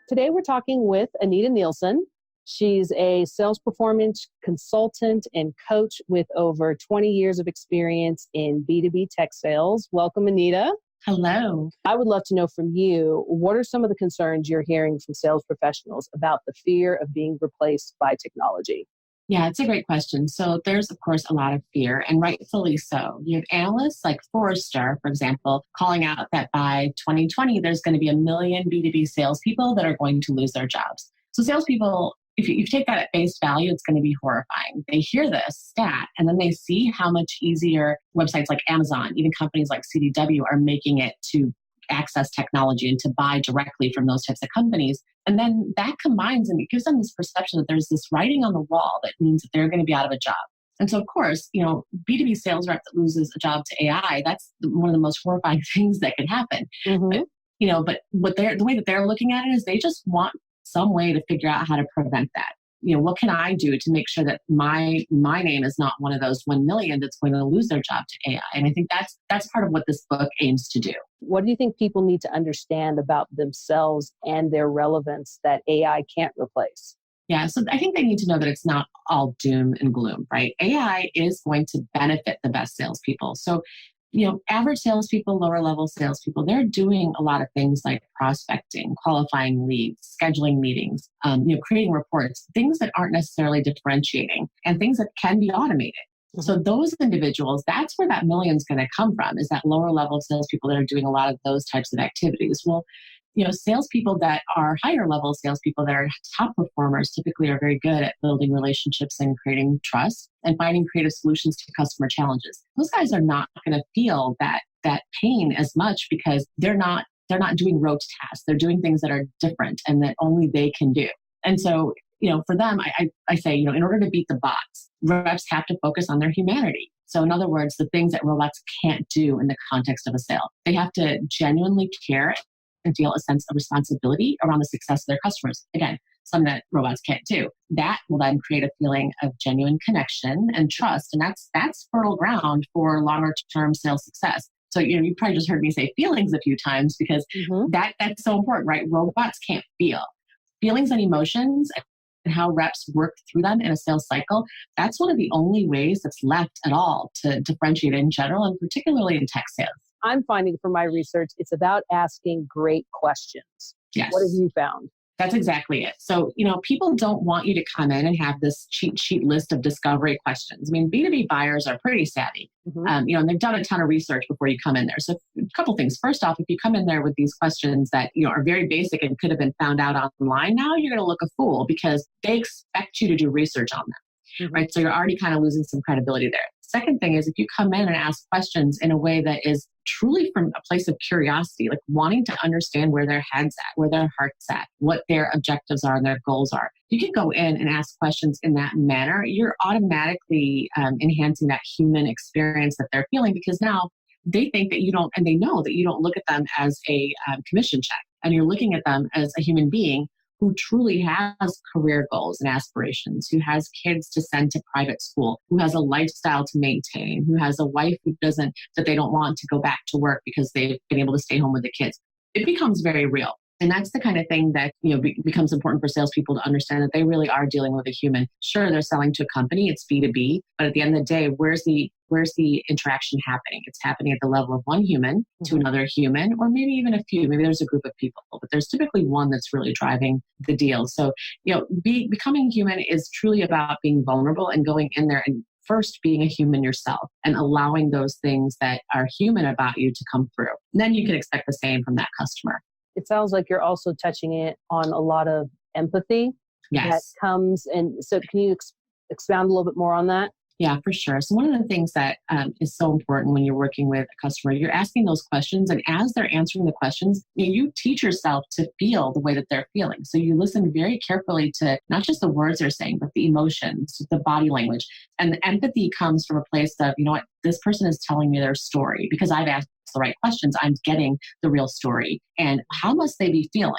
Today we're talking with Anita Nielsen. She's a sales performance consultant and coach with over 20 years of experience in B2B tech sales. Welcome, Anita. Hello. I would love to know from you, what are some of the concerns you're hearing from sales professionals about the fear of being replaced by technology? Yeah, it's a great question. So there's, of course, a lot of fear, and rightfully so. You have analysts like Forrester, for example, calling out that by 2020, there's going to be 1 million B2B salespeople that are going to lose their jobs. So salespeople, if you take that at face value, it's going to be horrifying. They hear this stat, and then they see how much easier websites like Amazon, even companies like CDW, are making it to access technology and to buy directly from those types of companies. And then that combines and it gives them this perception that there's this writing on the wall that means that they're going to be out of a job. And so, of course, B2B sales rep that loses a job to AI, that's one of the most horrifying things that could happen. Mm-hmm. But the way that they're looking at it is they just want some way to figure out how to prevent that. What can I do to make sure that my name is not one of those 1 million that's going to lose their job to AI? And I think that's part of what this book aims to do. What do you think people need to understand about themselves and their relevance that AI can't replace? Yeah, so I think they need to know that it's not all doom and gloom, right? AI is going to benefit the best salespeople. So, average salespeople, lower level salespeople, they're doing a lot of things like prospecting, qualifying leads, scheduling meetings, creating reports, things that aren't necessarily differentiating and things that can be automated. Mm-hmm. So those individuals, that's where that million's going to come from, is that lower level salespeople that are doing a lot of those types of activities. Well, salespeople that are higher level salespeople that are top performers typically are very good at building relationships and creating trust and finding creative solutions to customer challenges. Those guys are not going to feel that pain as much because they're not doing rote tasks. They're doing things that are different and that only they can do. And so, for them, I say, in order to beat the bots, reps have to focus on their humanity. So in other words, the things that robots can't do in the context of a sale. They have to genuinely care and feel a sense of responsibility around the success of their customers. Again, something that robots can't do. That will then create a feeling of genuine connection and trust. And that's fertile ground for longer term sales success. So, you probably just heard me say feelings a few times because that's so important, right? Robots can't feel. Feelings and emotions and how reps work through them in a sales cycle, that's one of the only ways that's left at all to differentiate in general and particularly in tech sales. I'm finding from my research, it's about asking great questions. Yes. What have you found? That's exactly it. So, people don't want you to come in and have this cheat sheet list of discovery questions. I mean, B2B buyers are pretty savvy, and they've done a ton of research before you come in there. So a couple things. First off, if you come in there with these questions that, are very basic and could have been found out online, now you're going to look a fool because they expect you to do research on them, right? So you're already kind of losing some credibility there. Second thing is if you come in and ask questions in a way that is truly from a place of curiosity, like wanting to understand where their head's at, where their heart's at, what their objectives are and their goals are. You can go in and ask questions in that manner. You're automatically enhancing that human experience that they're feeling because now they think that you don't, and they know that you don't look at them as a commission check and you're looking at them as a human being who truly has career goals and aspirations, who has kids to send to private school, who has a lifestyle to maintain, who has a wife that they don't want to go back to work because they've been able to stay home with the kids. It becomes very real. And that's the kind of thing that becomes important for salespeople to understand that they really are dealing with a human. Sure, they're selling to a company, it's B2B, but at the end of the day, where's the interaction happening? It's happening at the level of one human to another human, or maybe even a few. Maybe there's a group of people, but there's typically one that's really driving the deal. So, becoming human is truly about being vulnerable and going in there and first being a human yourself and allowing those things that are human about you to come through. And then you can expect the same from that customer. It sounds like you're also touching it on a lot of empathy that comes. And so can you expound a little bit more on that? Yeah, for sure. So one of the things that is so important when you're working with a customer, you're asking those questions. And as they're answering the questions, you teach yourself to feel the way that they're feeling. So you listen very carefully to not just the words they're saying, but the emotions, the body language. And the empathy comes from a place of, this person is telling me their story because I've asked the right questions. I'm getting the real story. And how must they be feeling?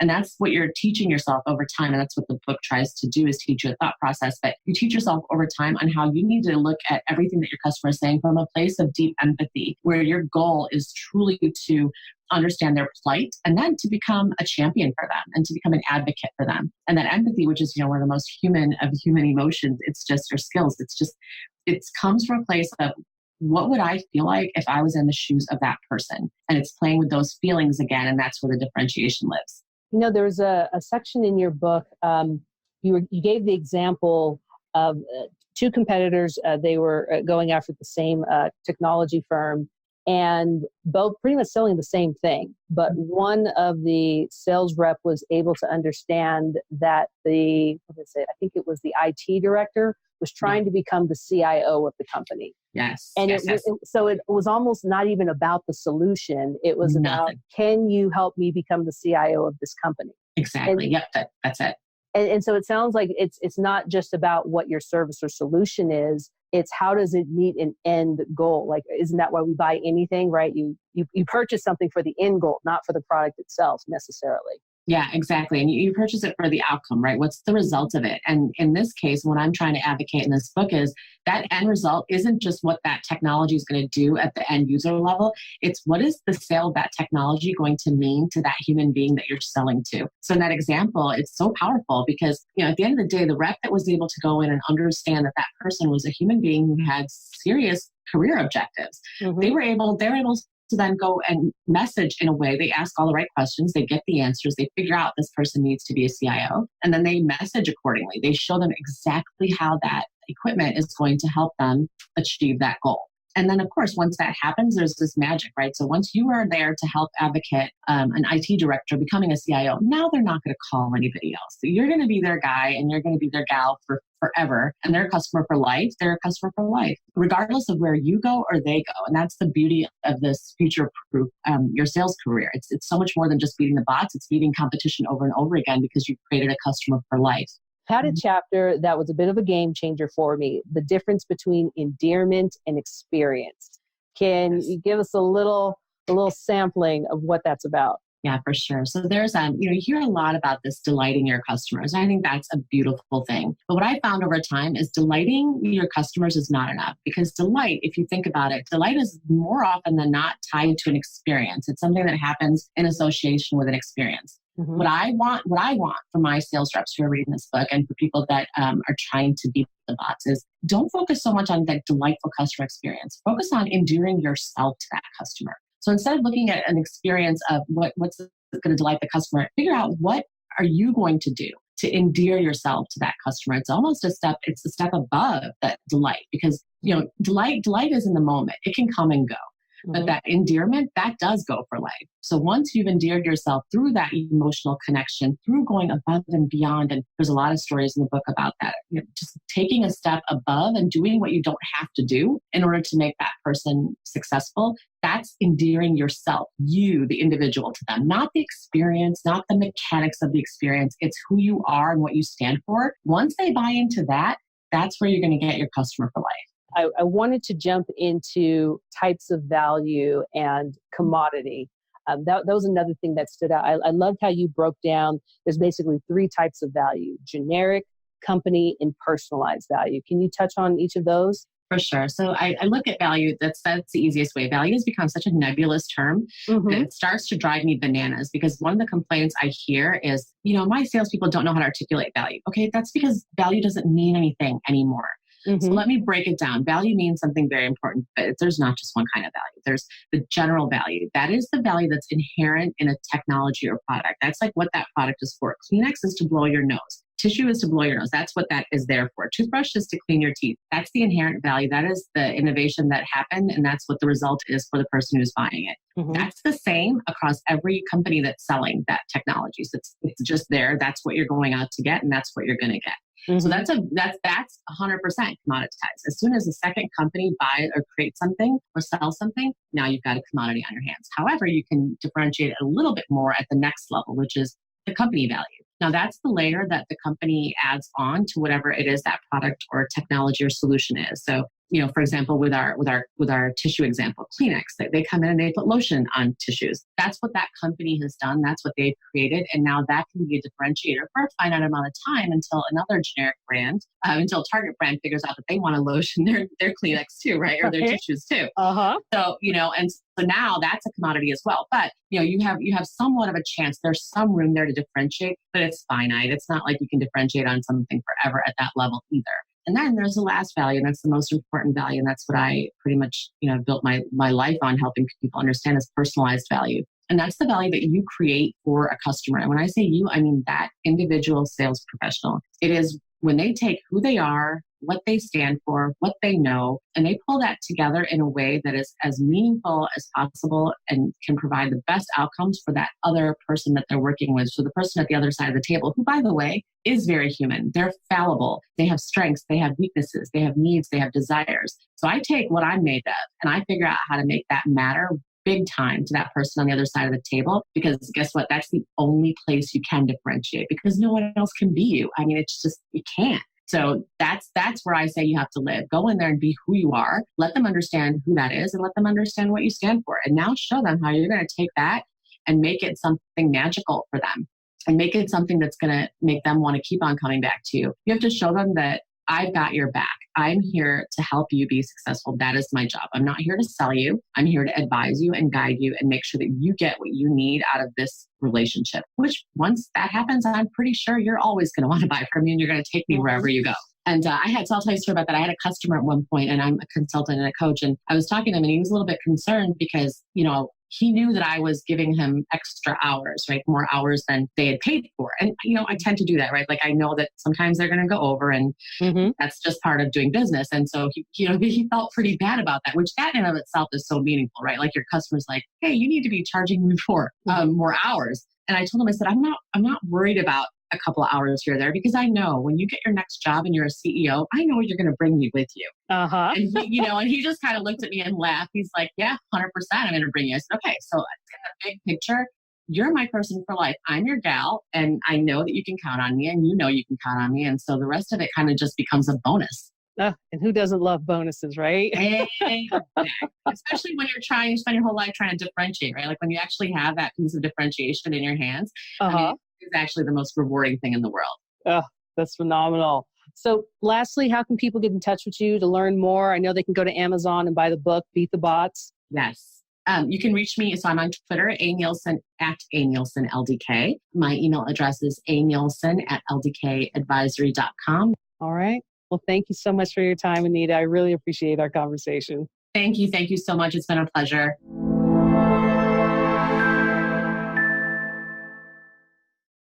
And that's what you're teaching yourself over time. And that's what the book tries to do, is teach you a thought process. But you teach yourself over time on how you need to look at everything that your customer is saying from a place of deep empathy, where your goal is truly to understand their plight, and then to become a champion for them and to become an advocate for them. And that empathy, which is, one of the most human of human emotions, it's just your skills. It comes from a place of, what would I feel like if I was in the shoes of that person? And it's playing with those feelings again. And that's where the differentiation lives. There's a section in your book. You gave the example of two competitors. They were going after the same technology firm, and both pretty much selling the same thing. But one of the sales rep was able to understand that I think it was the IT director was trying to become the CIO of the company. Yes. And yes, so it was almost not even about the solution. It was about, can you help me become the CIO of this company? Exactly. That's it. And so it sounds like it's not just about what your service or solution is. It's how does it meet an end goal? Like, isn't that why we buy anything, right? You purchase something for the end goal, not for the product itself necessarily. Yeah, exactly. And you purchase it for the outcome, right? What's the result of it? And in this case, what I'm trying to advocate in this book is that end result isn't just what that technology is going to do at the end user level. It's what is the sale of that technology going to mean to that human being that you're selling to? So in that example, it's so powerful because, at the end of the day, the rep that was able to go in and understand that person was a human being who had serious career objectives. Mm-hmm. They're able to then go and message in a way. They ask all the right questions, they get the answers, they figure out this person needs to be a CIO, and then they message accordingly. They show them exactly how that equipment is going to help them achieve that goal. And then, of course, once that happens, there's this magic, right? So once you are there to help advocate an IT director becoming a CIO, now they're not going to call anybody else. So you're going to be their guy and you're going to be their gal for forever. And they're a customer for life. They're a customer for life, regardless of where you go or they go. And that's the beauty of this future-proof your sales career. It's so much more than just beating the bots. It's beating competition over and over again because you've created a customer for life. Had a chapter that was a bit of a game changer for me, the difference between endearment and experience. Can you give us a little sampling of what that's about? Yeah, for sure. So there's, you hear a lot about this delighting your customers. And I think that's a beautiful thing. But what I found over time is delighting your customers is not enough, because delight, if you think about it, delight is more often than not tied to an experience. It's something that happens in association with an experience. Mm-hmm. What I want for my sales reps who are reading this book and for people that are trying to beat the bots is don't focus so much on that delightful customer experience. Focus on endearing yourself to that customer. So instead of looking at an experience of what's going to delight the customer, figure out what are you going to do to endear yourself to that customer. It's almost a step above that delight, because delight is in the moment. It can come and go. Mm-hmm. But that endearment, that does go for life. So once you've endeared yourself through that emotional connection, through going above and beyond, and there's a lot of stories in the book about that, just taking a step above and doing what you don't have to do in order to make that person successful, that's endearing yourself, you, the individual, to them, not the experience, not the mechanics of the experience. It's who you are and what you stand for. Once they buy into that, that's where you're going to get your customer for life. I wanted to jump into types of value and commodity. That was another thing that stood out. I loved how you broke down, there's basically 3 types of value: generic, company, and personalized value. Can you touch on each of those? For sure. So I look at value, that's the easiest way. Value has become such a nebulous term that it starts to drive me bananas, because one of the complaints I hear is, my salespeople don't know how to articulate value. Okay, that's because value doesn't mean anything anymore. Mm-hmm. So let me break it down. Value means something very important, but there's not just one kind of value. There's the general value. That is the value that's inherent in a technology or product. That's like what that product is for. Kleenex is to blow your nose. Tissue is to blow your nose. That's what that is there for. Toothbrush is to clean your teeth. That's the inherent value. That is the innovation that happened, and that's what the result is for the person who's buying it. Mm-hmm. That's the same across every company that's selling that technology. So it's just there. That's what you're going out to get, and that's what you're going to get. Mm-hmm. So that's 100% commoditized. As soon as a second company buys or creates something or sells something, now you've got a commodity on your hands. However, you can differentiate it a little bit more at the next level, which is the company value. Now, that's the layer that the company adds on to whatever it is that product or technology or solution is. So For example, with our tissue example, Kleenex, they come in and they put lotion on tissues. That's what that company has done. That's what they've created. And now that can be a differentiator for a finite amount of time until another generic brand, until Target brand figures out that they want to lotion their Kleenex too, right? Or their tissues too. So, and so now that's a commodity as well. But, you have somewhat of a chance. There's some room there to differentiate, but it's finite. It's not like you can differentiate on something forever at that level either. And then there's the last value, and that's the most important value. And that's what I pretty much, built my life on, helping people understand, is personalized value. And that's the value that you create for a customer. And when I say you, I mean that individual sales professional. It is when they take who they are, what they stand for, what they know, and they pull that together in a way that is as meaningful as possible and can provide the best outcomes for that other person that they're working with. So the person at the other side of the table, who, by the way, is very human. They're fallible. They have strengths. They have weaknesses. They have needs. They have desires. So I take what I'm made of and I figure out how to make that matter big time to that person on the other side of the table, because guess what? That's the only place you can differentiate, because no one else can be you. I mean, it's just, you can't. So that's where I say you have to live. Go in there and be who you are. Let them understand who that is and let them understand what you stand for. And now show them how you're going to take that and make it something magical for them and make it something that's going to make them want to keep on coming back to you. You have to show them that I've got your back. I'm here to help you be successful. That is my job. I'm not here to sell you. I'm here to advise you and guide you and make sure that you get what you need out of this relationship, which once that happens, I'm pretty sure you're always going to want to buy from me and you're going to take me wherever you go. And I'll tell you a story about that. I had a customer at one point, and I'm a consultant and a coach, and I was talking to him and he was a little bit concerned because, he knew that I was giving him extra hours, right? More hours than they had paid for. And, I tend to do that, right? Like I know that sometimes they're going to go over and that's just part of doing business. And so he felt pretty bad about that, which that in of itself is so meaningful, right? Like your customer's like, hey, you need to be charging me for more hours. And I told him, I said, I'm not worried about a couple of hours here or there, because I know when you get your next job and you're a CEO, I know you're going to bring me with you. And he, and he just kind of looked at me and laughed. He's like, yeah, 100%. I'm going to bring you. I said, okay, so in the big picture, you're my person for life. I'm your gal, and I know that you can count on me, and you know you can count on me. And so the rest of it kind of just becomes a bonus. And who doesn't love bonuses, right? Especially when you're trying to spend your whole life trying to differentiate, right? Like when you actually have that piece of differentiation in your hands, it's actually the most rewarding thing in the world. Oh, that's phenomenal. So lastly, how can people get in touch with you to learn more? I know they can go to Amazon and buy the book, Beat the Bots. Yes. You can reach me. So I'm on Twitter, @ANielsen LDK. My email address is anielsen@ldkadvisory.com. All right. Well, thank you so much for your time, Anita. I really appreciate our conversation. Thank you. Thank you so much. It's been a pleasure.